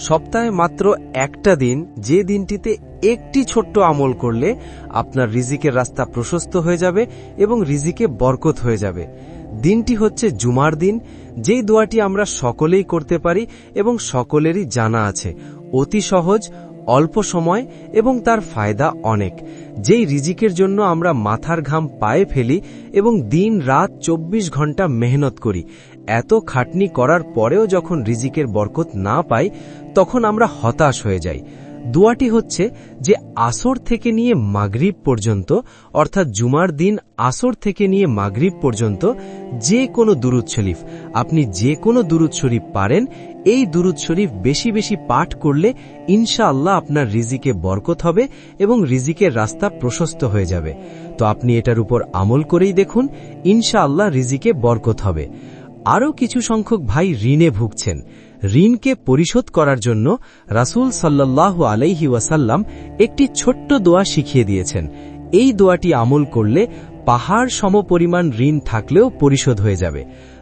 সপ্তাহে মাত্র একটা দিন, যে দিনটিতে একটি ছোট্ট আমল করলে আপনার রিজিকের রাস্তা প্রশস্ত হয়ে যাবে এবং রিজিকে বরকত হয়ে যাবে। দিনটি হচ্ছে জুমার দিন, যেই দোয়াটি আমরা সকলেই করতে পারি এবং সকলেরই জানা আছে। অতি সহজ, অল্প সময় এবং তার ফায়দা অনেক। যেই রিজিকের জন্য আমরা মাথার ঘাম পায়ে ফেলি এবং দিন রাত 24 ঘন্টা মেহনত করি, এত খাটনি করার পরেও যখন রিজিকের বরকত না পাই, তখন আমরা হতাশ হয়ে যাই। দোয়াটি হচ্ছে যে আসর থেকে নিয়ে মাগরিব পর্যন্ত, অর্থাৎ জুমার দিন আসর থেকে নিয়ে মাগরিব পর্যন্ত যে কোনো দুরূদ শরীফ, আপনি যে কোনো দুরূদ শরীফ পারেন, এই দুরূদ শরীফ বেশি বেশি পাঠ করলে ইনশাআল্লাহ আপনার রিজিকে বরকত হবে এবং রিজিকের রাস্তা প্রশস্ত হয়ে যাবে। তো আপনি এটার উপর আমল করেই দেখুন, ইনশাআল্লাহ রিজিকে বরকত হবে। আরও কিছু সংখ্যক ভাই ঋণে ভুগছেন। ঋণকে পরিশোধ করার জন্য রাসূল সাল্লাল্লাহু আলাইহি ওয়াসাল্লাম একটি ছোট্ট দোয়া শিখিয়ে দিয়েছেন। এই দোয়াটি আমল করলে পাহাড় সমপরিমাণ ঋণ থাকলেও পরিশোধ হয়ে যাবে।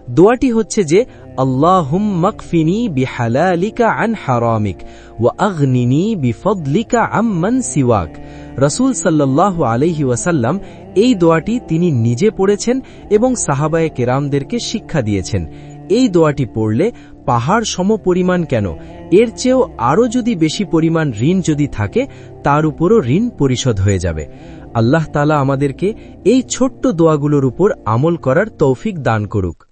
দোয়াটি হচ্ছে যে আল্লাহুম্মা কফিনি বিহালালিকা আন হারামিক ওয়া আগনিনি বিফদলিকা আম্মান সিওয়াক। রাসূল সাল্লাল্লাহু আলাইহি ওয়াসাল্লাম এই দোয়াটি তিনি নিজে পড়েছেন এবং সাহাবায়ে কেরামদেরকে শিক্ষা দিয়েছেন। এই দোয়াটি পড়লে পাহাড় সমপরিমাণ কেন, এর চেয়েও আরও যদি বেশি পরিমাণ ঋণ যদি থাকে, তার উপরও ঋণ পরিশোধ হয়ে যাবে। আল্লাহ তাআলা আমাদেরকে এই ছোট্ট দোয়াগুলোর উপর আমল করার তৌফিক দান করুক।